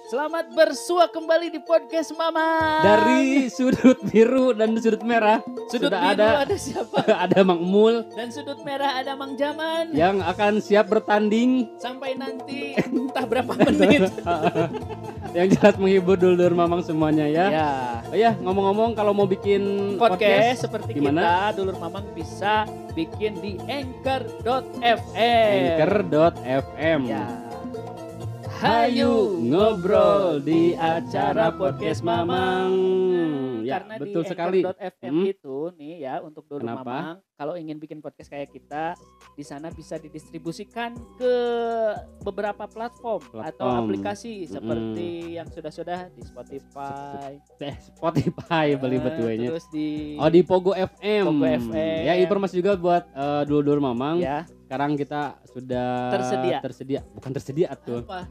Selamat bersua kembali di podcast Mama. Dari sudut biru dan sudut merah Sudut sudah biru ada siapa? ada Mang Emul Dan sudut merah ada Mang Jaman. yang akan siap bertanding Sampai nanti entah berapa menit. yang jelas menghibur dulur mamang semuanya ya. Ya. Oh ya, ngomong-ngomong kalau mau bikin Podcast seperti gimana? kita, dulur Mamang bisa bikin di anchor.fm. Anchor.fm. Ya. Hayu ngobrol di acara podcast Mamang. Ya, Karena betul di sekali. anchor.fm itu nih ya untuk dulur Kenapa? Mamang kalau ingin bikin podcast kayak kita di sana bisa didistribusikan ke beberapa platform atau aplikasi seperti yang sudah-sudah di Spotify. Spotify beli betuenya. Terus di di Pogo FM. Pogo FM. Ya, informasi juga buat dulur mamang. ya Sekarang kita sudah tersedia. Bukan tersedia tuh. Apa?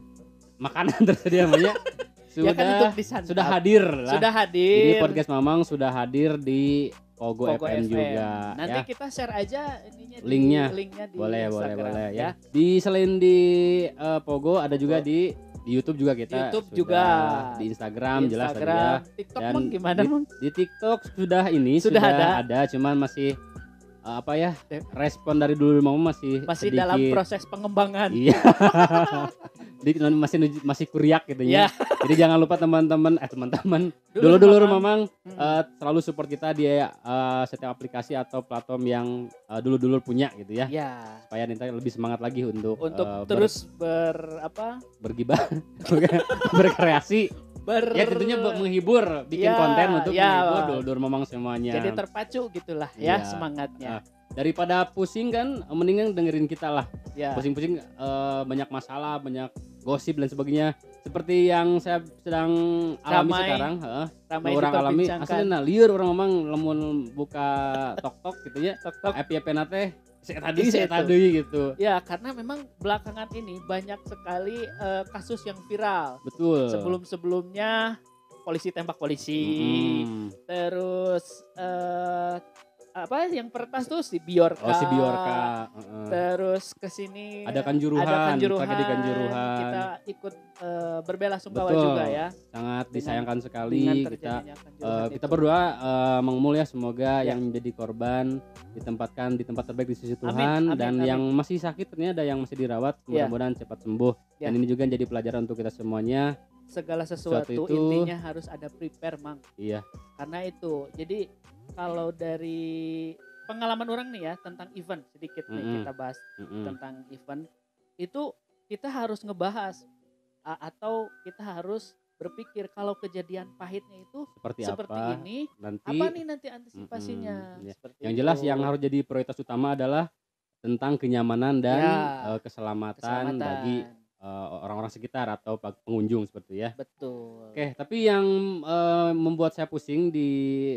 Makanan tersedia namanya. Ya kan untuk disantap. Sudah hadir lah. Sudah hadir. Ini podcast Mamang sudah hadir di Pogo FM juga. Nanti ya. kita share aja ininya Linknya di boleh Instagram, ya. Di selain di Pogo ada juga di YouTube juga kita. YouTube sudah, juga. Di Instagram jelas tadi ya. TikTok Dan Mang gimana Mang? Di TikTok sudah ada cuman masih respon dari dulu Mamang masih sedikit, dalam proses pengembangan. Iya. masih kuriak gitu ya. Jadi jangan lupa teman-teman dulu Mamang selalu support kita di setiap aplikasi atau platform yang dulu punya gitu ya. Supaya nanti lebih semangat lagi untuk terus bergibah, berkreasi. Ya tentunya menghibur, bikin konten untuk menghibur dulu Mamang semuanya. Jadi terpacu gitulah ya semangatnya. Daripada pusing kan mendingan dengerin kita lah. Pusing-pusing banyak masalah, banyak gosip dan sebagainya. Seperti yang saya sedang alami sekarang, orang alami aslinya lieur orang memang lamun buka tok-tok gitu ya. FYP nate saya tadi gitu. Ya, karena memang belakangan ini banyak sekali kasus yang viral. Betul. Sebelum-sebelumnya polisi tembak polisi. Terus yang pertas tuh si Biorka. Si Biorka. Terus kesini ada kanjuruhan. Kita ikut berbela-sungkawa juga ya. Sangat disayangkan sekali kita berdoa Mang Mul ya semoga yang menjadi korban ditempatkan di tempat terbaik di sisi Tuhan. Amin. Yang masih sakit ternyata ada yang masih dirawat mudah-mudahan cepat sembuh. Dan ini juga jadi pelajaran untuk kita semuanya. Segala sesuatu intinya harus ada prepare Mang. Iya. Karena itu jadi kalau dari pengalaman orang nih ya tentang event sedikit nih kita bahas tentang event itu kita harus ngebahas atau kita harus berpikir kalau kejadian pahitnya itu seperti ini nanti antisipasinya. Yang jelas yang harus jadi prioritas utama adalah tentang kenyamanan dan keselamatan bagi orang-orang sekitar atau pengunjung seperti ya. Betul. Oke, tapi yang membuat saya pusing di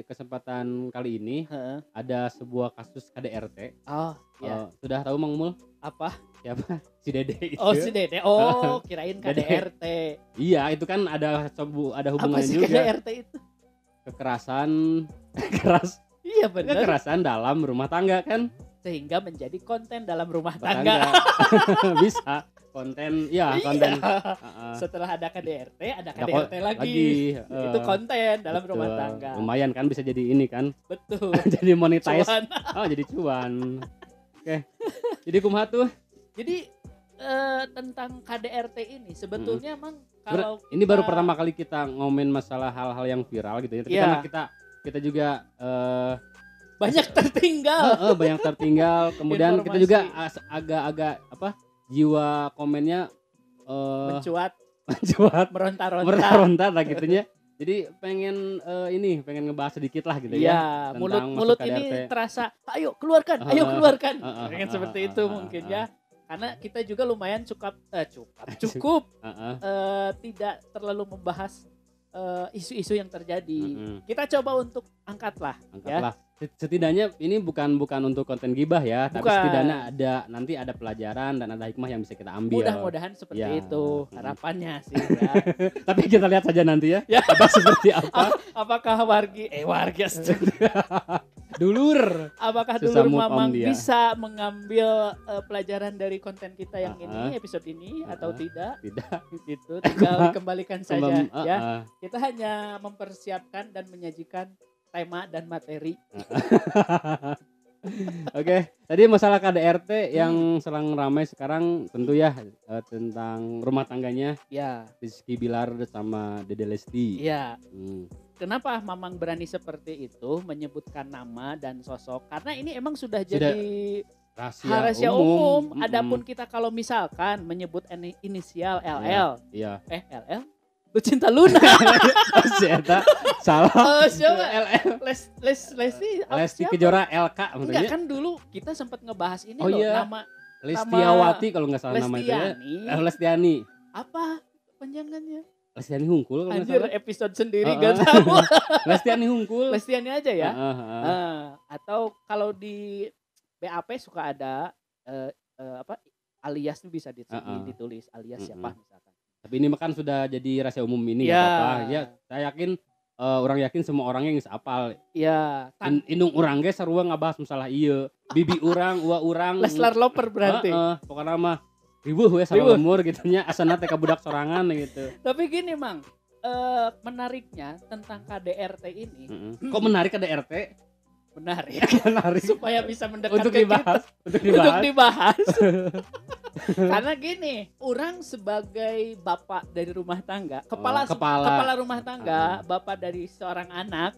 kesempatan kali ini ada sebuah kasus KDRT. Sudah tahu Mang Mul? Apa? Siapa? Si Dede itu. Si Dede. Kirain KDRT. Iya, itu kan ada hubungannya juga. KDRT itu? Kekerasan keras. Iya benar. Kekerasan dalam rumah tangga kan? Sehingga menjadi konten dalam rumah tangga. Bisa. Konten. Setelah ada KDRT ada KDRT lagi. Itu konten dalam rumah tangga. Lumayan kan bisa jadi ini kan. Betul. Jadi monetize. Jadi cuan. Oke. Jadi kumaha tuh? Jadi tentang KDRT ini sebetulnya emang kalau ini baru pertama kali kita ngomongin masalah hal-hal yang viral gitu ya. Tapi karena kita juga banyak tertinggal. Banyak tertinggal. Kemudian informasi. Kita juga agak jiwa komennya mencuat meronta-ronta lah gitunya. Jadi pengen ngebahas sedikit lah gitu ya. Mulut ini terasa ayo keluarkan. Pengen seperti itu mungkin ya. Karena kita juga lumayan cukup tidak terlalu membahas isu-isu yang terjadi. Kita coba untuk angkatlah. Ya. Setidaknya ini bukan untuk konten gibah ya, tapi setidaknya nanti ada pelajaran dan ada hikmah yang bisa kita ambil. Mudah-mudahan seperti itu harapannya sih ya. Tapi kita lihat saja nanti ya. Apa seperti apa? Apakah wargi Dulur. Apakah dulur Mamang bisa mengambil pelajaran dari konten kita yang ini, episode ini atau tidak? Tidak. Gitu, tinggal kembalikan saja ya. Kita hanya mempersiapkan dan menyajikan tema dan materi. Oke, tadi masalah KDRT yang sedang ramai sekarang tentu ya tentang rumah tangganya. Ya. Rizky Bilar sama Dede Lesti. Iya. Kenapa Mamang berani seperti itu menyebutkan nama dan sosok? Karena ini emang sudah jadi rahasia umum. Adapun kita kalau misalkan menyebut inisial LL. Iya. LL? Lucinta Luna. Siapa? Salah. LL. Lesti Kejora LK maksudnya. Enggak, kan dulu kita sempat ngebahas ini nama Lestiawati kalau nggak salah nama itu ya. Lestiani. Apa panjangannya? Lestiani Hungkul kalau nggak salah. Episode sendiri gak tahu. Lestiani Hungkul. Lestiani aja ya. Atau kalau di BAP suka ada alias tuh bisa ditulis alias siapa misalkan. Tapi ini kan sudah jadi rahasia umum ini nggak apa-apa. Ya, saya yakin orang yakin semua orang yang apal. Iya. Indung urang ge sarua ngabahas masalah ieu. Bibi urang, ua urang. Leslar Loper berarti. Pokoknya mah ribuh we salamur gitu nya asana teh ka budak sorangan gitu. Tapi gini, Mang. Menariknya tentang KDRT ini. Kok menarik KDRT? Menarik. Menarik. Supaya bisa mendekatkan untuk dibahas. Untuk dibahas. Karena gini, orang sebagai bapak dari rumah tangga, kepala rumah tangga, bapak dari seorang anak,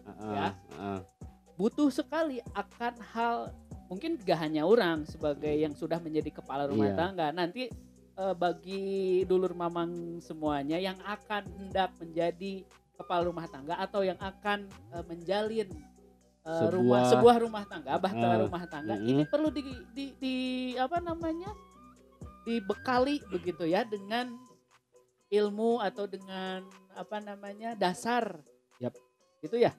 butuh sekali akan hal, mungkin gak hanya orang sebagai yang sudah menjadi kepala rumah tangga, nanti bagi dulur Mamang semuanya yang akan hendak menjadi kepala rumah tangga atau yang akan menjalin sebuah rumah tangga, bahtera rumah tangga, ini perlu dibekali begitu ya dengan ilmu atau dengan dasar. Yap. Gitu ya.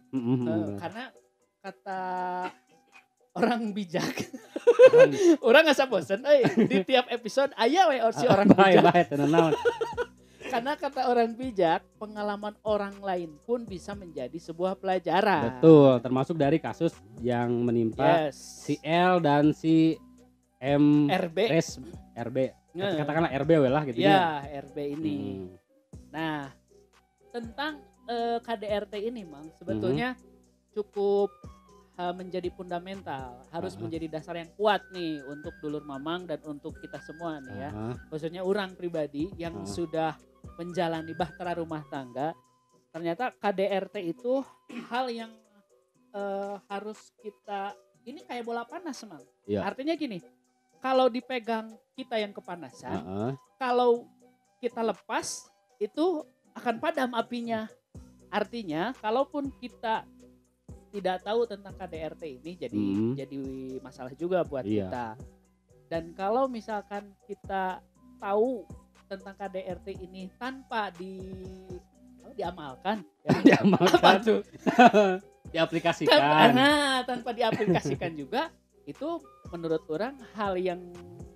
Karena kata orang bijak. Orang asa bosen di tiap episode aya we si orang bijak. Karena kata orang bijak, pengalaman orang lain pun bisa menjadi sebuah pelajaran. Betul, termasuk dari kasus yang menimpa si L dan si RB. Katakanlah RB lah gitu ya. RB ini. Nah, tentang KDRT ini, Mang, sebetulnya cukup menjadi fundamental, harus menjadi dasar yang kuat nih untuk dulur Mamang dan untuk kita semua nih ya. Maksudnya orang pribadi yang sudah menjalani bahtera rumah tangga, ternyata KDRT itu hal yang harus kita, ini kayak bola panas, Mang. Artinya gini, kalau dipegang kita yang kepanasan, kalau kita lepas itu akan padam apinya. Artinya kalaupun kita tidak tahu tentang KDRT ini jadi masalah juga buat kita. Dan kalau misalkan kita tahu tentang KDRT ini tanpa diamalkan, diamalkan tuh. Diaplikasikan. Tanpa diaplikasikan juga itu menurut orang hal yang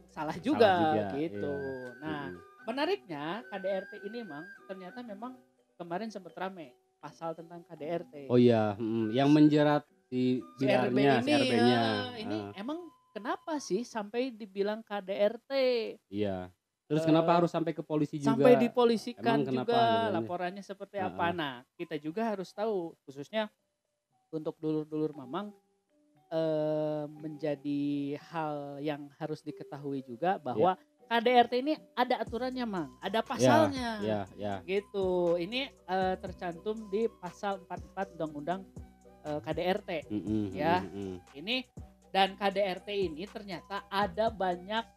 salah juga gitu. Nah, menariknya KDRT ini ternyata memang kemarin sempat rame pasal tentang KDRT. Oh iya, yang menjerat si Bilarnya, si RB-nya. Ini emang kenapa sih sampai dibilang KDRT? Iya. Terus kenapa harus sampai ke polisi juga? Sampai dipolisikan juga, laporannya seperti apa? Nah, kita juga harus tahu, khususnya untuk dulur-dulur Mamang, menjadi hal yang harus diketahui juga bahwa KDRT ini ada aturannya, Mang, ada pasalnya, gitu. Ini tercantum di pasal 44 Undang-Undang KDRT, Ini dan KDRT ini ternyata ada banyak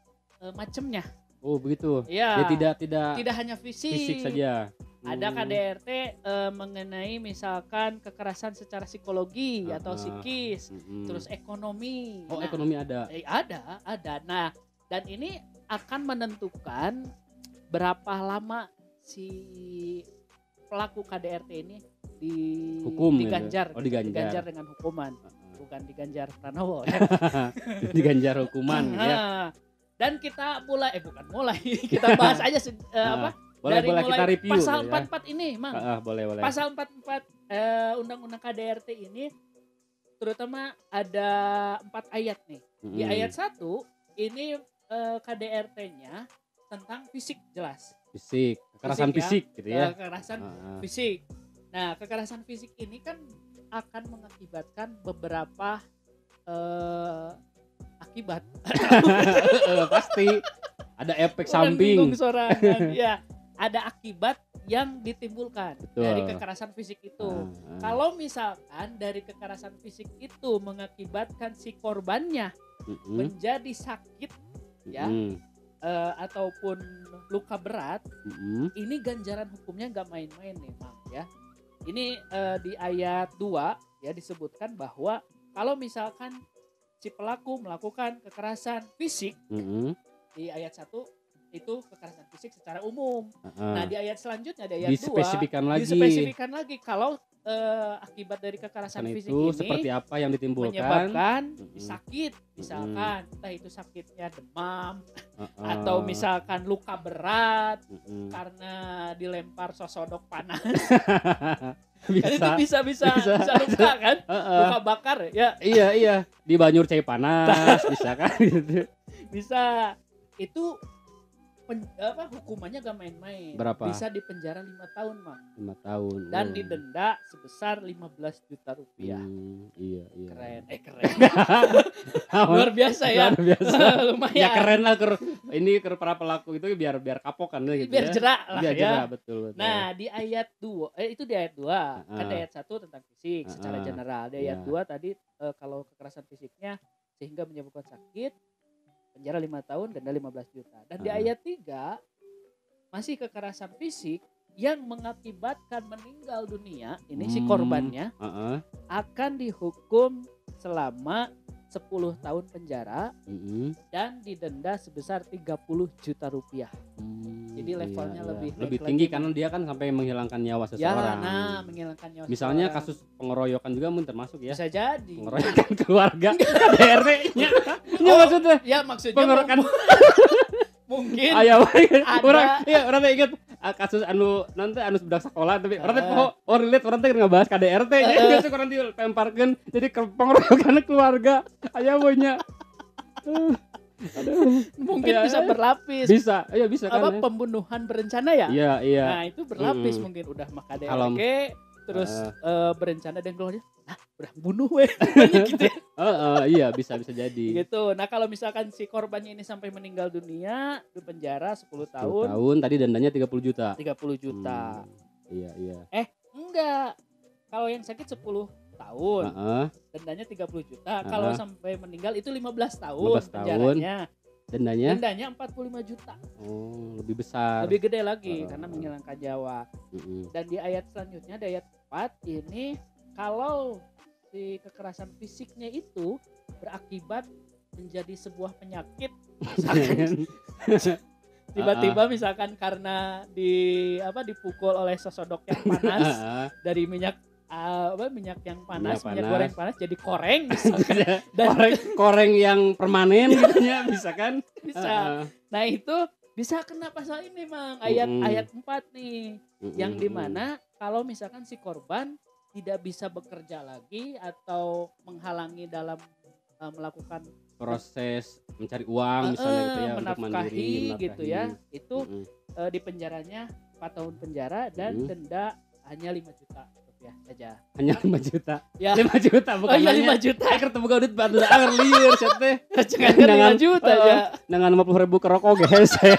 macamnya. Oh begitu. Ya. Dia tidak hanya fisik saja. Ada KDRT mengenai misalkan kekerasan secara psikologi atau psikis, terus ekonomi. Oh, ekonomi ada. Ada. Nah, dan ini akan menentukan berapa lama si pelaku KDRT ini diganjar, diganjar dengan hukuman, bukan diganjar Pranowo ya. Diganjar hukuman ya. Dan kita kita bahas aja boleh kita review pasal 44 ini, Mang. Boleh. Pasal 44 Undang-Undang KDRT ini terutama ada 4 ayat nih. Di ayat 1 ini KDRT-nya tentang fisik jelas. Fisik, kekerasan fisik ya, gitu ya. Kekerasan fisik. Nah, kekerasan fisik ini kan akan mengakibatkan beberapa akibat. Pasti ada efek samping. Ya, ada akibat yang ditimbulkan dari kekerasan fisik itu. Kalau misalkan dari kekerasan fisik itu mengakibatkan si korbannya menjadi sakit ya, ataupun luka berat, ini ganjaran hukumnya nggak main-main nih, Mang ya. Ini di ayat 2 ya disebutkan bahwa kalau misalkan si pelaku melakukan kekerasan fisik, di ayat 1 itu kekerasan fisik secara umum. Nah, di ayat selanjutnya di ayat 2 dispesifikan lagi kalau akibat dari kekerasan fisik ini seperti apa yang ditimbulkan, menyebabkan sakit, misalkan entah itu sakitnya demam atau misalkan luka berat karena dilempar sosodok panas. Bisa luka kan, luka bakar ya. Iya di banyur cai panas bisa kan gitu. Bisa. Itu hukumannya gak main-main. Berapa? Bisa dipenjara 5 tahun, Mang. 5 tahun. Dan didenda sebesar 15 juta rupiah. Iya. Keren. Luar biasa ya. Luar biasa. Lumayan. Ya keren lah ini para pelaku itu biar kapok kan gitu. Biar jerak lah biar ya. Jerak, betul. Nah, di ayat 2 itu di ayat 2. Kan di ayat 1 tentang fisik secara general. Di ayat 2 tadi kalau kekerasan fisiknya sehingga menyebabkan sakit, penjara 5 tahun, denda 15 juta. Dan di ayat 3 masih kekerasan fisik yang mengakibatkan meninggal dunia, ini si korbannya akan dihukum selama 10 tahun penjara dan didenda sebesar 30 juta rupiah. Jadi levelnya lebih tinggi karena dia kan sampai menghilangkan nyawa seseorang. Ya, menghilangkan nyawa misalnya seseorang. kasus pengeroyokan juga mungkin termasuk ya. Bisa jadi. Pengeroyokan keluarga KDRT-nya. Maksudnya. Ya maksudnya pengeroyokan mungkin orang teh inget kasus nanti budak sekolah tapi orang teh relate orang teh ngebahas KDRT nya orang teh pemparkeun jadi pengeroyokan keluarga aya bonya. Mungkin bisa berlapis. Bisa kan. Pembunuhan berencana ya? Iya. Nah, itu berlapis mungkin udah mah KDRT terus berencana dan keluarnya udah bunuh gitu ya. Iya bisa jadi. Gitu. Nah, kalau misalkan si korbannya ini sampai meninggal dunia, di penjara 10 tahun. 10 tahun tadi dendanya 30 juta. Iya. Enggak. Kalau yang sakit 10 tahun. Dendanya 30 juta. Kalau sampai meninggal itu 15 tahun penjaranya. Dendanya 45 juta. Oh, lebih besar. Lebih gede lagi karena menghilangkan nyawa. Dan di ayat selanjutnya, di ayat 4 ini kalau si kekerasan fisiknya itu berakibat menjadi sebuah penyakit. Tiba-tiba misalkan karena dipukul oleh sosodok yang panas dari minyak yang panas, minyak goreng panas jadi koreng misalkan. Dan koreng yang permanen gitu ya, bisa kan? Bisa. Nah, itu bisa kena pasal ini, Mang. Ayat 4 nih. Yang dimana kalau misalkan si korban tidak bisa bekerja lagi atau menghalangi dalam melakukan proses mencari uang misalnya gitu ya, untuk menafkahi gitu ya, itu di penjaranya 4 tahun penjara dan denda hanya 5 juta rupiah saja. Hanya 5 juta? Ya. 5 juta bukan hanya 5 juta. Saya ketemu gaudit bantu agar liur teh. Jangan 5 juta aja. Dengan 50.000 kerokok gese.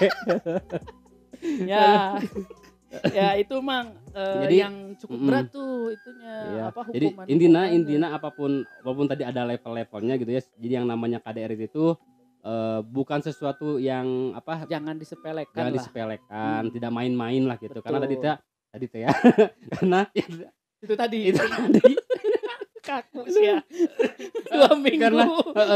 Ya itu Mang jadi, yang cukup berat tuh itunya hukuman. Jadi intinya apapun tadi ada level-levelnya gitu ya. Jadi yang namanya KDRT itu bukan sesuatu yang jangan disepelekan, tidak main-main lah gitu. Betul. Karena tadi teh ya. Karena itu tadi kaku sih ya. 2 minggu.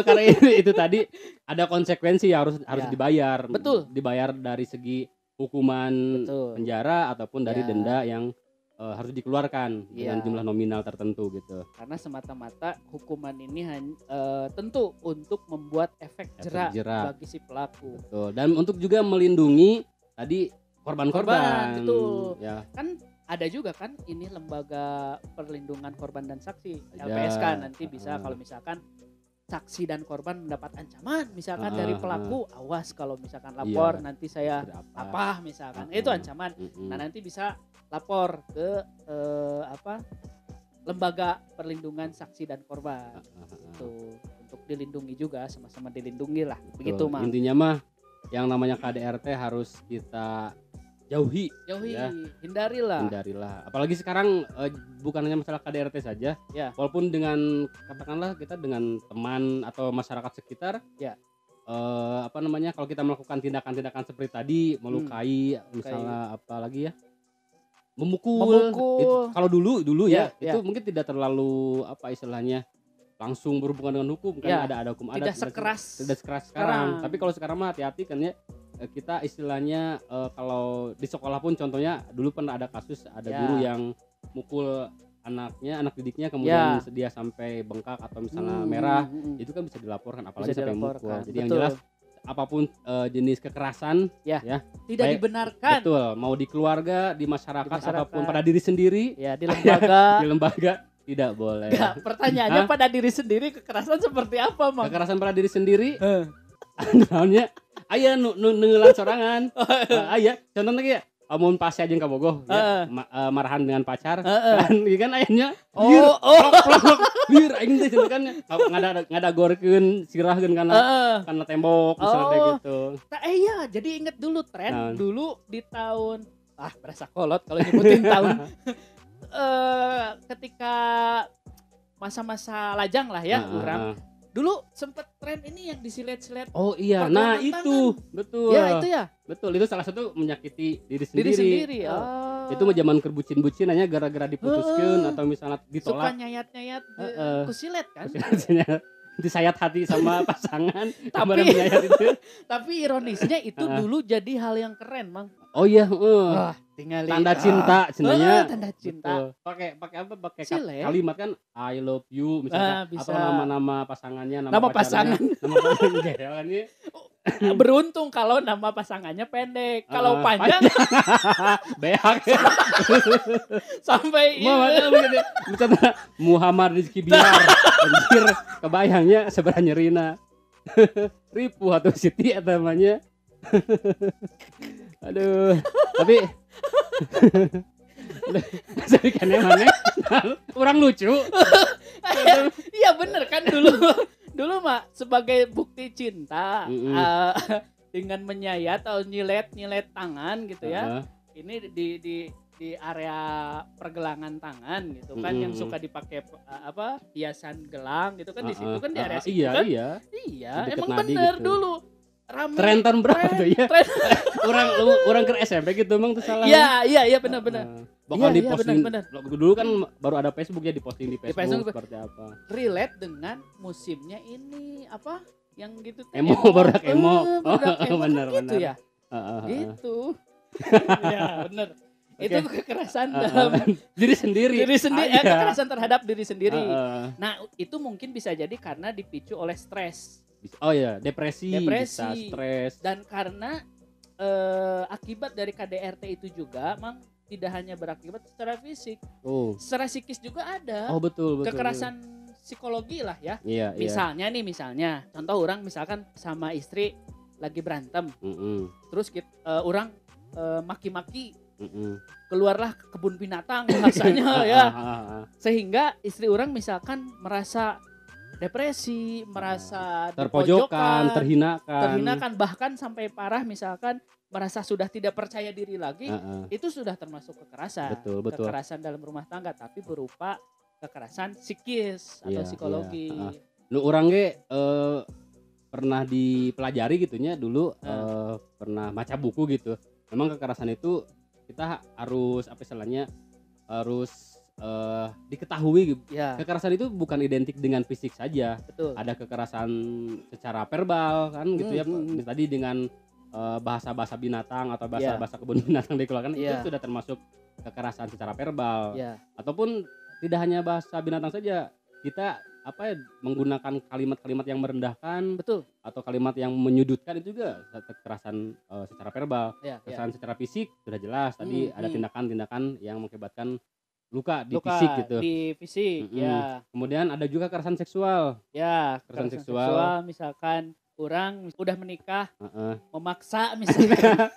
Karena itu tadi ada konsekuensi yang harus dibayar. Betul. Dibayar dari segi hukuman penjara ataupun dari denda yang harus dikeluarkan dengan jumlah nominal tertentu gitu. Karena semata-mata hukuman ini tentu untuk membuat efek jerak bagi si pelaku. Betul. Dan untuk juga melindungi tadi korban-korban. Betul. Ya. Kan ada juga kan ini lembaga perlindungan korban dan saksi LPSK nanti bisa kalau misalkan saksi dan korban mendapat ancaman misalkan dari pelaku, awas kalau misalkan lapor nanti saya apa misalkan itu ancaman. Nah nanti bisa lapor ke lembaga perlindungan saksi dan korban itu untuk dilindungi juga, sama-sama dilindungi lah. Begitu mah intinya mah yang namanya KDRT harus kita jauhi ya. hindarilah apalagi sekarang bukan hanya masalah KDRT saja ya, walaupun dengan katakanlah kita dengan teman atau masyarakat sekitar ya, kalau kita melakukan tindakan-tindakan seperti tadi melukai misalnya apalagi ya memukul. Itu, kalau dulu ya itu mungkin tidak terlalu istilahnya langsung berhubungan dengan hukum kan, ada hukum adat tidak sekeras sekarang. Tapi kalau sekarang mah hati-hati kan ya, kita istilahnya kalau di sekolah pun contohnya dulu pernah ada kasus ada guru yang mukul anak didiknya kemudian dia sampai bengkak atau misalnya merah, itu kan bisa dilaporkan apalagi sampai mukul. Jadi yang jelas apapun jenis kekerasan ya tidak dibenarkan. Betul, mau di keluarga, di masyarakat ataupun pada diri sendiri ya, di lembaga di lembaga tidak boleh. Enggak, pertanyaannya pada diri sendiri kekerasan seperti apa, Mang? Kekerasan pada diri sendiri? Namanya aya nu ngeungelan sorangan. Aya, contohnya ge amun pas aja ka bogoh ya, marahan dengan pacar kan ieu kan ayahnya lieur aing teh kan ngadagorkeun sirahkeun kana tembok misalnya kayak gitu. Tah iya, jadi inget dulu tren dulu di tahun berasa kolot kalau nyebutin tahun ketika masa-masa lajang lah ya urang. Dulu sempet tren ini yang disilet-silet. Oh iya, nah itu tangan. Betul. Ya itu ya. Betul, itu salah satu menyakiti diri sendiri. Itu mah zaman kerbucin-bucin hanya gara-gara diputuskeun atau misalnya ditolak. Suka nyayat-nyayat kusilet kan. Disayat hati sama pasangan. Tapi ironisnya itu dulu jadi hal yang keren, Mang. Oh iya, tinggal tanda cinta sebenarnya. Tanda cinta. Pakai apa? Pakai kalimat kan I love you misalnya bisa. Atau nama pasangannya, nama pasangan. Nama pasangannya. Beruntung kalau nama pasangannya pendek. Kalau panjang beak. Sampai misalnya Muhammad Rizky Bilar. Anjir, kebayangnya seberapa nyerina. Ripu atau Siti atau namanya. Aduh, tapi jadi kan mana orang lucu. Iya bener kan dulu mah sebagai bukti cinta dengan menyayat atau nyilet tangan gitu ya. Ini di area pergelangan tangan gitu kan yang suka dipakai hiasan gelang gitu kan di situ kan di area situ kan. Iya, emang bener gitu. Dulu rame. Tren tahun berapa tuh ya? Orang ke SMP gitu emang tuh salah. Iya benar. Bakal diposting. Dulu kan baru ada Facebook ya, diposting di Facebook seperti apa. Relate dengan musimnya ini apa? Yang gitu emo. Benar. Gitu ya. Gitu. Ya, benar. Okay. Itu kekerasan dalam diri sendiri. Kekerasan terhadap diri sendiri. Nah, itu mungkin bisa jadi karena dipicu oleh stres. Oh ya, depresi, bisa stres. Dan karena akibat dari KDRT itu juga, Mang, tidak hanya berakibat secara fisik, secara psikis juga ada. Oh betul. Kekerasan psikologi lah ya. Iya. Misalnya, contoh orang misalkan sama istri lagi berantem, terus orang maki-maki, keluarlah ke kebun binatang bahasanya ya, sehingga istri orang misalkan merasa depresi, merasa terpojokan, terhinakan, bahkan sampai parah misalkan merasa sudah tidak percaya diri lagi, itu sudah termasuk kekerasan. Betul. Kekerasan dalam rumah tangga, tapi berupa kekerasan psikis atau psikologi. Nu urang ge pernah dipelajari gitunya dulu, pernah baca buku gitu. Memang kekerasan itu kita harus harus diketahui ya. Kekerasan itu bukan identik dengan fisik saja. Betul. Ada kekerasan secara verbal kan gitu ya. Tadi dengan bahasa-bahasa binatang atau bahasa-bahasa kebun binatang dikeluarkan itu sudah termasuk kekerasan secara verbal. Ataupun tidak hanya bahasa binatang saja, kita menggunakan kalimat-kalimat yang merendahkan, betul, atau kalimat yang menyudutkan itu juga kekerasan secara verbal. Kekerasan secara fisik sudah jelas tadi ada tindakan-tindakan yang mengakibatkan luka di fisik gitu. Di fisik, ya. Kemudian ada juga kekerasan seksual. Ya, kekerasan seksual misalkan orang udah menikah, memaksa misalkan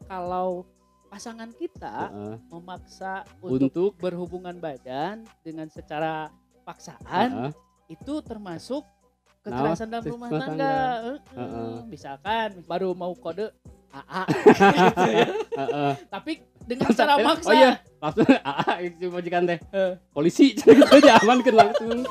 kalau pasangan kita memaksa untuk berhubungan badan dengan secara paksaan, itu termasuk kekerasan dalam rumah tangga. Misalkan baru mau kode AA gitu ya. Tapi dengan cara maksa. Oh iya, langsung AA itu majikan teh. Polisi gitu aja amankan langsung.